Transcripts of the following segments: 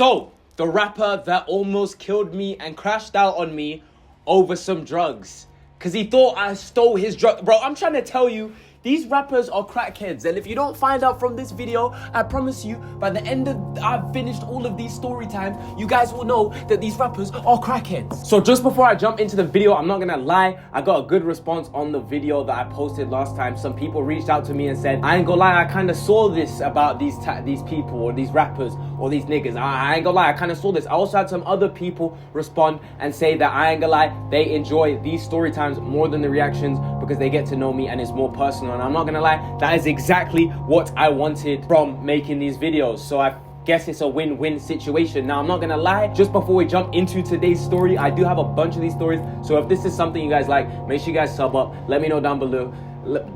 So, the rapper that almost killed me and crashed out on me over some drugs. Because he thought I stole his drug. Bro, I'm trying to tell you, these rappers are crackheads. And if you don't find out from this video, I promise you, by the end of I've finished all of these story times, you guys will know that these rappers are crackheads. So just before I jump into the video, I'm not gonna lie, I got a good response on the video that I posted last time. Some people reached out to me and said, I ain't gonna lie, I kind of saw this about these people or these rappers or these niggas. I ain't gonna lie, I kind of saw this. I also had some other people respond and say that I ain't gonna lie, they enjoy these story times more than the reactions because they get to know me and it's more personal. And I'm not gonna lie, that is exactly what I wanted from making these videos. So I guess it's a win-win situation. Now, I'm not gonna lie, just before we jump into today's story, I do have a bunch of these stories. So if this is something you guys like, make sure you guys sub up. Let me know down below. Let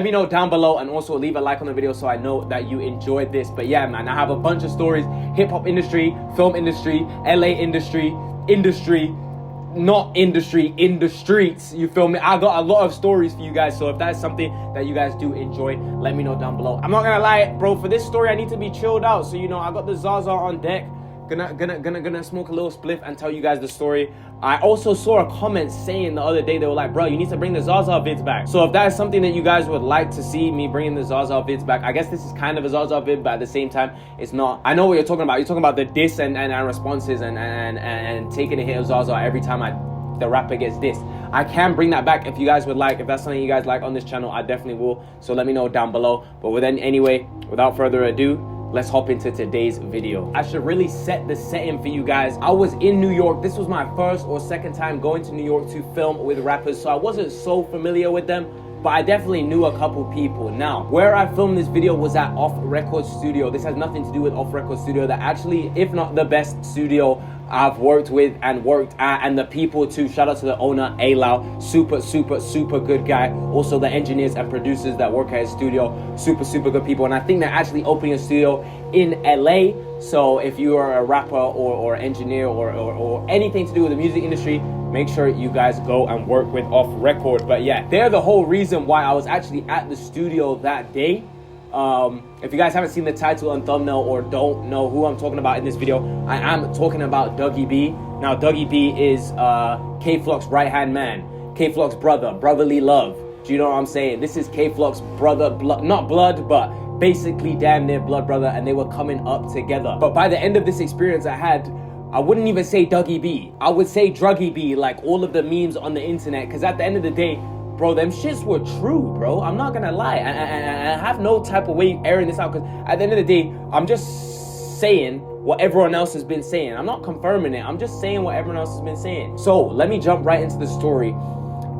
me know down below, and also leave a like on the video so I know that you enjoyed this. But yeah, man, I have a bunch of stories: hip-hop industry, film industry, LA industry, not industry, in the streets, you feel me? I got a lot of stories for you guys, so if that's something that you guys do enjoy, let me know down below. I'm not gonna lie, bro, for this story I need to be chilled out, so you know, I got the Zaza on deck, gonna smoke a little spliff and tell you guys the story. I also saw a comment saying the other day, they were like, bro, you need to bring the Zaza vids back. So if that is something that you guys would like to see me bringing the Zaza vids back, I guess this is kind of a Zaza vid, but at the same time, it's not. I know what you're talking about. You're talking about the diss and responses and taking a hit of Zaza every time the rapper gets dissed. I can bring that back if you guys would like. If that's something you guys like on this channel, I definitely will. So let me know down below. But anyway, without further ado, let's hop into today's video. I should really set the setting for you guys. I was in New York. This was my first or second time going to New York to film with rappers, so I wasn't so familiar with them, but I definitely knew a couple people. Now, where I filmed this video was at Off Record Studio. This has nothing to do with Off Record Studio. That actually, if not the best studio I've worked with and worked at, and the people too. Shout out to the owner, Alau. Super good guy. Also the engineers and producers that work at his studio, super good people. And I think they're actually opening a studio in LA. So if you are a rapper or engineer or anything to do with the music industry, make sure you guys go and work with Off Record. But yeah, they're the whole reason why I was actually at the studio that day. If you guys haven't seen the title and thumbnail or don't know who I'm talking about in this video, I am talking about Dougie B. Now, Dougie B is kayflocks' right-hand man, kayflocks' brother, brotherly love. Do you know what I'm saying? This is kayflocks' brother, not blood, but basically damn near blood brother, and they were coming up together. But by the end of this experience I had, I wouldn't even say Dougie B. I would say Druggie B, like all of the memes on the internet, because at the end of the day, bro, them shits were true, bro. I'm not gonna lie. I have no type of way airing this out, because at the end of the day, I'm just saying what everyone else has been saying. I'm not confirming it. I'm just saying what everyone else has been saying. So let me jump right into the story.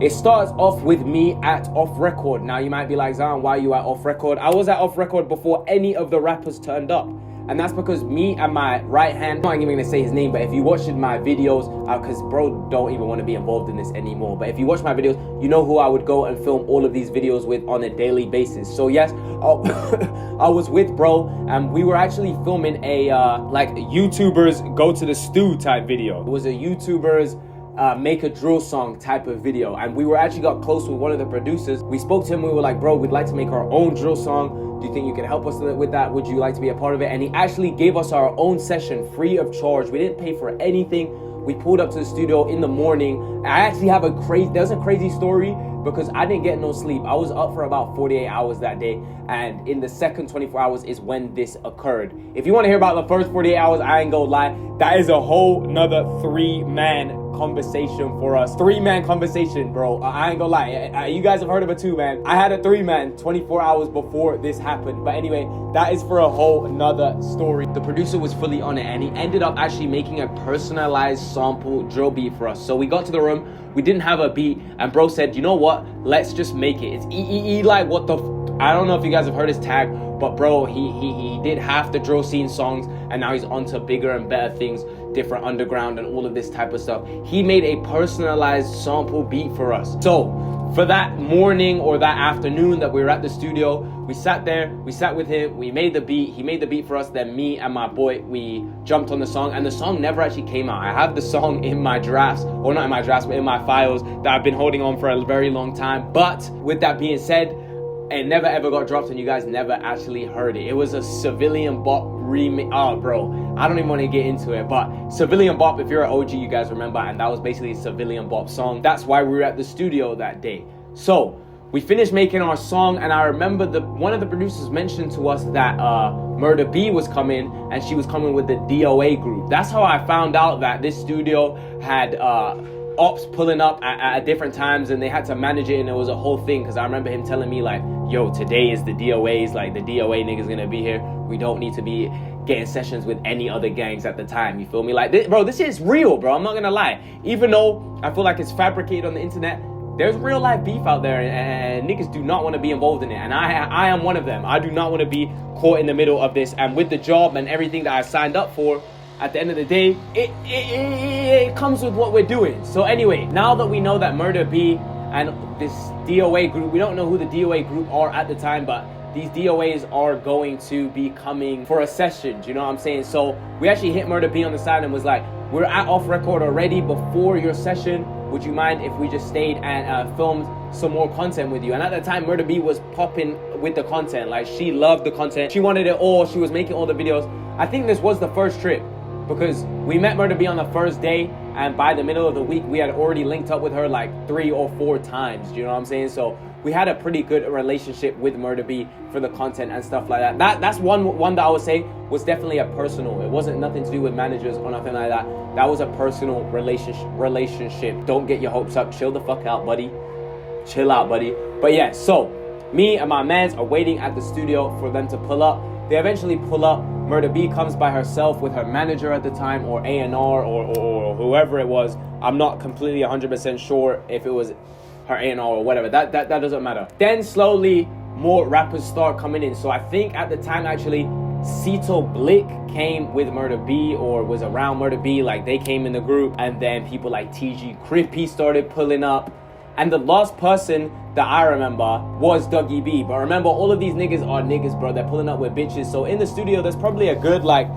It starts off with me at Off Record. Now you might be like, Zan, why are you at Off Record? I was at Off Record before any of the rappers turned up. And that's because me and my right hand, I'm not even gonna say his name, but if you watched my videos, because bro don't even want to be involved in this anymore, but if you watch my videos, you know who I would go and film all of these videos with on a daily basis. So yes, I was with bro, and we were actually filming a like YouTubers go to the stew type video. It was a YouTubers make a drill song type of video, and we were actually got close with one of the producers. We spoke to him, we were like, bro, we'd like to make our own drill song. Do you think you can help us with that? Would you like to be a part of it? And he actually gave us our own session free of charge. We didn't pay for anything. We pulled up to the studio in the morning. I actually have there's a crazy story, because I didn't get no sleep. I was up for about 48 hours that day, and in the second 24 hours is when this occurred. If you want to hear about the first 48 hours, I ain't gonna lie, that is a whole nother 3-man conversation for us. 3-man conversation, bro. I ain't gonna lie. You guys have heard of a 2-man. I had a 3-man 24 hours before this happened. But anyway, that is for a whole nother story. The producer was fully on it, and he ended up actually making a personalized sample drill beat for us. So we got to the room, we didn't have a beat, and bro said, you know what? Let's just make it. It's like what the I don't know if you guys have heard his tag, but bro, he did half the drill scene songs, and now he's onto bigger and better things, different underground and all of this type of stuff. He made a personalized sample beat for us. So for that morning or that afternoon that we were at the studio, we sat there, we sat with him, we made the beat, he made the beat for us, then me and my boy, we jumped on the song, and the song never actually came out. I have the song in my drafts, or not in my drafts, but in my files that I've been holding on for a very long time. But with that being said, it never ever got dropped, and you guys never actually heard it. It was a civilian bot remix. Oh, bro, I don't even want to get into it. But Civilian Bop, if you're an OG, you guys remember, and that was basically a Civilian Bop song. That's why we were at the studio that day. So we finished making our song, and I remember one of the producers mentioned to us that Murder B was coming, and she was coming with the DOA group. That's how I found out that this studio had ops pulling up at different times, and they had to manage it, and it was a whole thing. Because I remember him telling me like, yo, today is the DOAs, like the DOA niggas gonna be here. We don't need to be getting sessions with any other gangs at the time, you feel me? Like, this is real, bro, I'm not gonna lie. Even though I feel like it's fabricated on the internet, there's real life beef out there, and niggas do not want to be involved in it, and I am one of them. I do not want to be caught in the middle of this, and with the job and everything that I signed up for, at the end of the day, it comes with what we're doing. So anyway, now that we know that Murder B and this DOA group, we don't know who the DOA group are at the time, but these DOAs are going to be coming for a session, do you know what I'm saying? So we actually hit Murder B on the side and was like, we're at off record already before your session. Would you mind if we just stayed and filmed some more content with you? And at that time, Murder B was popping with the content. Like, she loved the content. She wanted it all. She was making all the videos. I think this was the first trip, because we met Murder B on the first day, and by the middle of the week, we had already linked up with her like 3 or 4 times. Do you know what I'm saying? So we had a pretty good relationship with Murder B for the content and stuff like that. That's one that I would say was definitely a personal. It wasn't nothing to do with managers or nothing like that. That was a personal relationship. Don't get your hopes up. Chill the fuck out, buddy. Chill out, buddy. But yeah, so me and my mans are waiting at the studio for them to pull up. They eventually pull up. Murder B comes by herself with her manager at the time, or A&R, or whoever it was. I'm not completely 100% sure if it was her A&R or whatever. That doesn't matter. Then slowly more rappers start coming in. So I think at the time actually Cito Blick came with Murder B, or was around Murder B. Like, they came in the group, and then people like TG Crippy started pulling up. And the last person that I remember was Dougie B. But remember, all of these niggas are niggas, bro. They're pulling up with bitches. So in the studio, there's probably a good like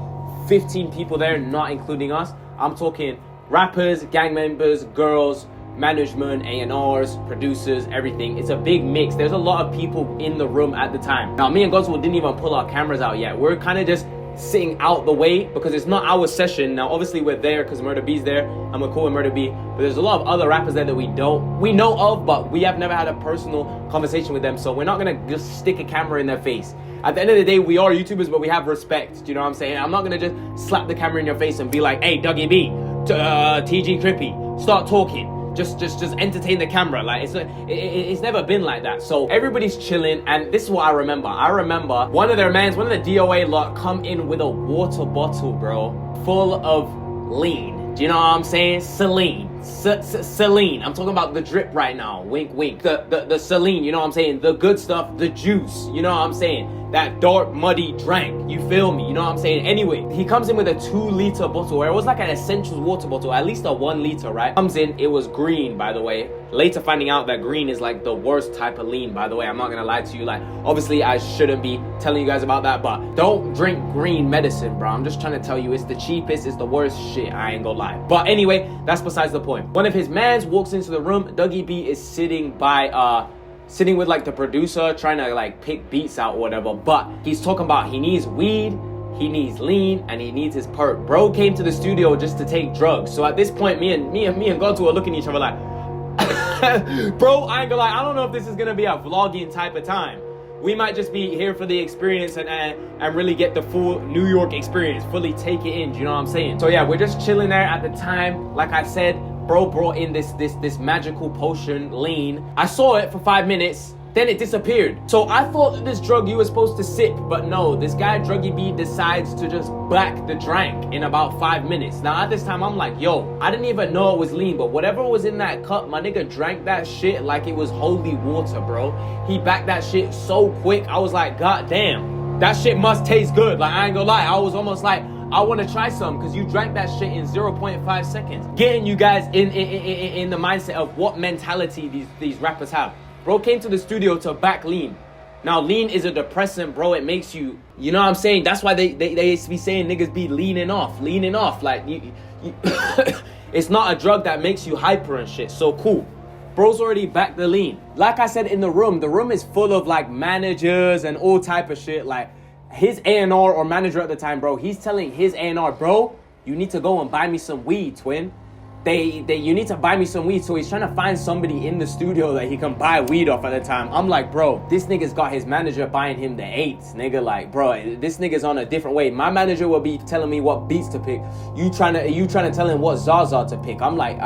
15 people there, not including us. I'm talking rappers, gang members, girls, management, A&Rs, producers, everything. It's a big mix. There's a lot of people in the room at the time. Now, me and Godswill didn't even pull our cameras out yet. We're kind of just sitting out the way because it's not our session. Now, obviously, we're there because Murder B's there, and we're cool with Murder B. But there's a lot of other rappers there that we know of, but we have never had a personal conversation with them. So we're not gonna just stick a camera in their face. At the end of the day, we are YouTubers, but we have respect. Do you know what I'm saying? I'm not gonna just slap the camera in your face and be like, "Hey, Dougie B, TG Crippy, start talking." Just entertain the camera. Like, it's never been like that. So everybody's chilling, and this is what I remember. I remember one of the DOA lot come in with a water bottle, bro, full of lean. Do you know what I'm saying? Saline. Saline. I'm talking about the drip right now. Wink, wink. The saline, you know what I'm saying? The good stuff, the juice, you know what I'm saying? That dark, muddy drink, you feel me? You know what I'm saying? Anyway, he comes in with a 2-liter bottle, or it was like an Essentials water bottle, at least a 1 liter, right? Comes in, it was green, by the way. Later finding out that green is like the worst type of lean, by the way. I'm not gonna lie to you. Like, obviously I shouldn't be telling you guys about that, but don't drink green medicine, bro. I'm just trying to tell you, it's the cheapest, it's the worst shit. I ain't gonna lie. But anyway, that's besides the point. One of his mans walks into the room. Dougie B is sitting with like the producer, trying to like pick beats out or whatever. But he's talking about he needs weed, he needs lean, and he needs his perk. Bro came to the studio just to take drugs. So at this point, me and Gonto are looking at each other like, bro, I ain't gonna lie, I don't know if this is gonna be a vlogging type of time. We might just be here for the experience and really get the full New York experience, fully take it in, do you know what I'm saying? So yeah, we're just chilling there at the time. Like I said, bro brought in this magical potion, lean. I saw it for 5 minutes, then it disappeared. So I thought that this drug you were supposed to sip, but no, this guy Druggie B decides to just back the drink in about 5 minutes. Now at this time, I'm like, yo, I didn't even know it was lean, but whatever was in that cup, my nigga drank that shit like it was holy water, bro. He backed that shit so quick, I was like, god damn, that shit must taste good. Like, I ain't gonna lie, I was almost like, I want to try some, because you drank that shit in 0.5 seconds. Getting you guys in the mindset of what mentality these rappers have. Bro came to the studio to back lean. Now, lean is a depressant, bro. It makes you, you know what I'm saying? That's why they used to be saying niggas be leaning off. Like, you it's not a drug that makes you hyper and shit. So cool. Bro's already backed the lean. Like I said in the room is full of like managers and all type of shit. Like, his A&R or manager at the time, bro, he's telling his A&R, bro, you need to go and buy me some weed, twin. You need to buy me some weed. So he's trying to find somebody in the studio that he can buy weed off at the time. I'm like, bro, this nigga's got his manager buying him the 8s, nigga. Like, bro, this nigga's on a different way. My manager will be telling me what beats to pick. You trying to tell him what Zaza to pick. I'm like,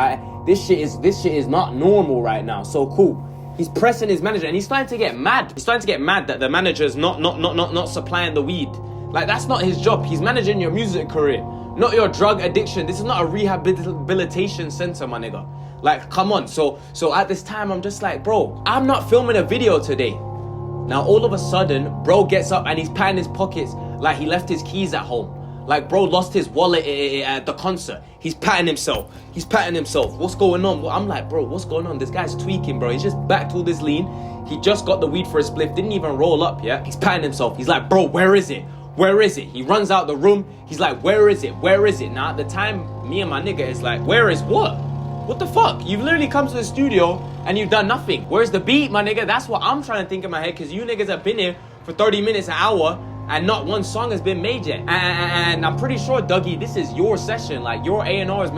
this shit is not normal right now. So cool. He's pressing his manager and he's starting to get mad. He's starting to get mad that the manager is not supplying the weed. Like, that's not his job. He's managing your music career, not your drug addiction. This is not a rehabilitation center, my nigga. Like, come on. So at this time, I'm just like, bro, I'm not filming a video today. Now, all of a sudden, bro gets up and he's patting his pockets like he left his keys at home. Like, bro lost his wallet at the concert. He's patting himself. What's going on? I'm like, bro, what's going on? This guy's tweaking, bro. He's just backed all this lean. He just got the weed for a spliff. Didn't even roll up, yeah? He's patting himself. He's like, bro, where is it? Where is it? He runs out the room. He's like, where is it? Where is it? Now, at the time, me and my nigga is like, where is what? What the fuck? You've literally come to the studio and you've done nothing. Where's the beat, my nigga? That's what I'm trying to think in my head, because you niggas have been here for 30 minutes, an hour, and not one song has been made yet. And I'm pretty sure, Dougie, this is your session. Like, your A&R has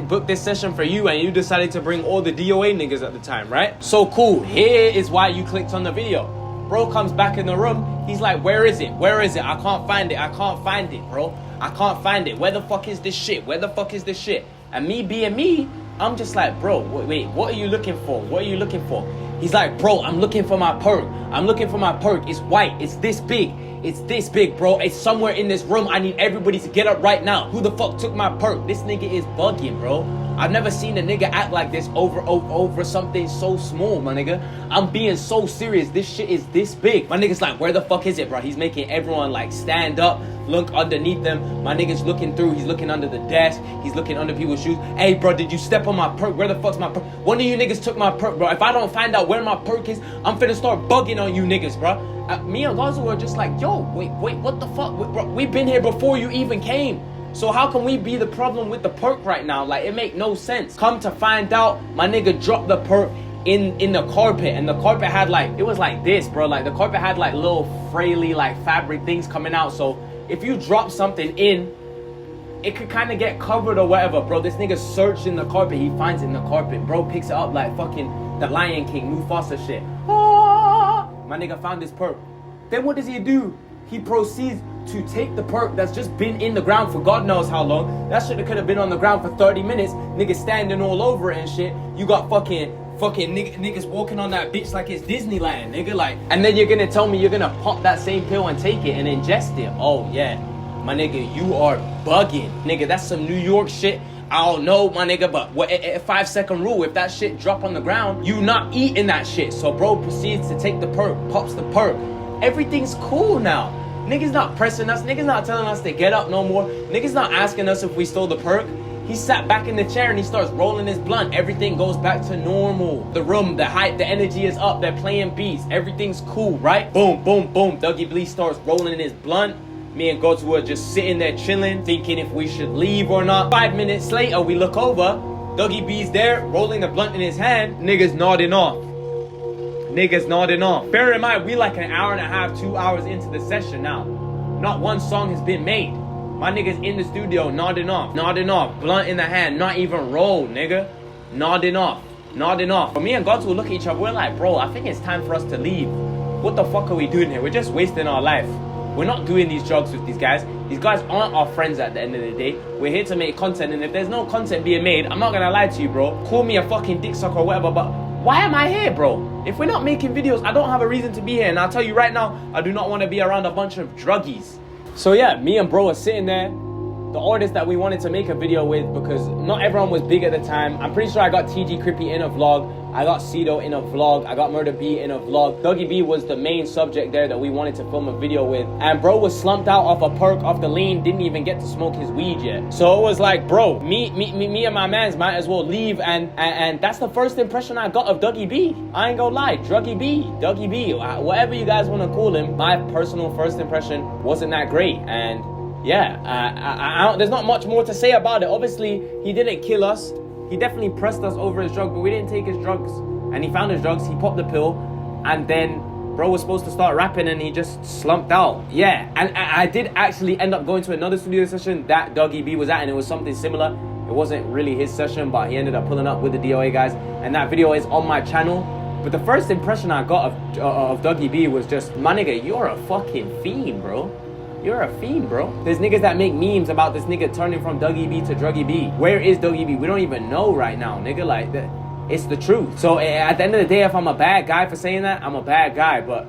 booked this session for you, and you decided to bring all the DOA niggas at the time, right? So cool. Here is why you clicked on the video. Bro comes back in the room. He's like, where is it? Where is it? I can't find it. I can't find it, bro. I can't find it. Where the fuck is this shit? Where the fuck is this shit? And me being me, I'm just like, bro, wait, what are you looking for? What are you looking for? He's like, bro, I'm looking for my perk. I'm looking for my perk. It's white. It's this big. It's this big, bro. It's somewhere in this room. I need everybody to get up right now. Who the fuck took my perk? This nigga is bugging, bro. I've never seen a nigga act like this over something so small, my nigga. I'm being so serious. This shit is this big. My nigga's like, where the fuck is it, bro? He's making everyone like stand up, look underneath them. My nigga's looking through. He's looking under the desk. He's looking under people's shoes. Hey, bro, did you step on my perk? Where the fuck's my perk? One of you niggas took my perk, bro. If I don't find out where my perk is, I'm finna start bugging on you niggas, bro. Me and Gaza were just like, yo, wait, what the fuck? Bro, we've been here before you even came. So how can we be the problem with the perk right now? Like, it make no sense. Come to find out, my nigga dropped the perk in the carpet, and the carpet had like, it was like this, bro. Like, the carpet had like little fraily like fabric things coming out. So if you drop something in, it could kind of get covered or whatever, bro. This nigga searched in the carpet. He finds it in the carpet. Bro picks it up like fucking the Lion King, Mufasa shit. Ah! My nigga found this perk. Then what does he do? He proceeds to take the perk that's just been in the ground for God knows how long. That shit could have been on the ground for 30 minutes. Niggas standing all over it and shit. You got fucking niggas walking on that bitch like it's Disneyland, nigga. Like, and then you're gonna tell me you're gonna pop that same pill and take it and ingest it. Oh yeah, my nigga, you are bugging, nigga. That's some New York shit. I don't know, my nigga, but what, a 5-second rule, if that shit drop on the ground, you not eating that shit. So bro proceeds to take the perk, pops the perk. Everything's cool now. Niggas not pressing us. Niggas not telling us to get up no more. Niggas not asking us if we stole the perk. He sat back in the chair and he starts rolling his blunt. Everything goes back to normal. The room, the height, the energy is up. They're playing beats. Everything's cool, right? Boom, boom, boom. Dougie Blee starts rolling his blunt. Me and Goats were just sitting there chilling, thinking if we should leave or not. 5 minutes later, we look over. Dougie B's there, rolling the blunt in his hand. Niggas nodding off. Bear in mind, we like an hour and a half, 2 hours into the session now. Not one song has been made. My niggas in the studio nodding off. Blunt in the hand, not even rolled, nigga. Nodding off. But me and Gods will look at each other, we're like, bro, I think it's time for us to leave. What the fuck are we doing here? We're just wasting our life. We're not doing these drugs with these guys. These guys aren't our friends at the end of the day. We're here to make content, and if there's no content being made, I'm not gonna lie to you, bro. Call me a fucking dick sucker or whatever, but why am I here, bro? If we're not making videos, I don't have a reason to be here. And I'll tell you right now, I do not want to be around a bunch of druggies. So yeah, me and bro are sitting there. The artist that we wanted to make a video with, because not everyone was big at the time. I'm pretty sure I got TG Crippy in a vlog. I got Cedo in a vlog. I got Murder B in a vlog. Dougie B was the main subject there that we wanted to film a video with. And bro was slumped out off a perk, off the lean, didn't even get to smoke his weed yet. So it was like, bro, me and my mans might as well leave. And that's the first impression I got of Dougie B. I ain't gonna lie, Dougie B, whatever you guys want to call him. My personal first impression wasn't that great. And yeah, there's not much more to say about it. Obviously, he didn't kill us. He definitely pressed us over his drug, but we didn't take his drugs. And he found his drugs, he popped the pill, and then bro was supposed to start rapping and he just slumped out. Yeah, and I did actually end up going to another studio session that Dougie B was at, and it was something similar. It wasn't really his session, but he ended up pulling up with the DOA guys, and that video is on my channel. But the first impression I got of Dougie B was just, my nigga, you're a fucking fiend, bro. You're a fiend, bro. There's niggas that make memes about this nigga turning from Dougie B to Druggie B. Where is Dougie B? We don't even know right now, nigga. Like, it's the truth. So at the end of the day, if I'm a bad guy for saying that, I'm a bad guy. But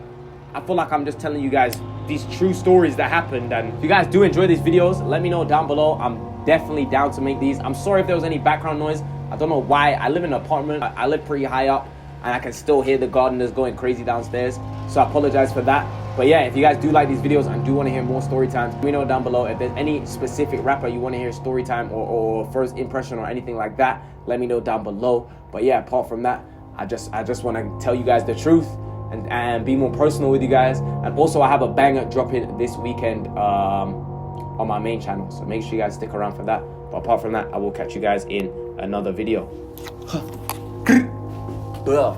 I feel like I'm just telling you guys these true stories that happened. And if you guys do enjoy these videos, let me know down below. I'm definitely down to make these. I'm sorry if there was any background noise. I don't know why. I live in an apartment. I live pretty high up, and I can still hear the gardeners going crazy downstairs. So I apologize for that. But yeah, if you guys do like these videos and do want to hear more story times, let me know down below. If there's any specific rapper you want to hear story time or first impression or anything like that, let me know down below. But yeah, apart from that, I just want to tell you guys the truth and be more personal with you guys. And also, I have a banger dropping this weekend on my main channel, so make sure you guys stick around for that. But apart from that, I will catch you guys in another video.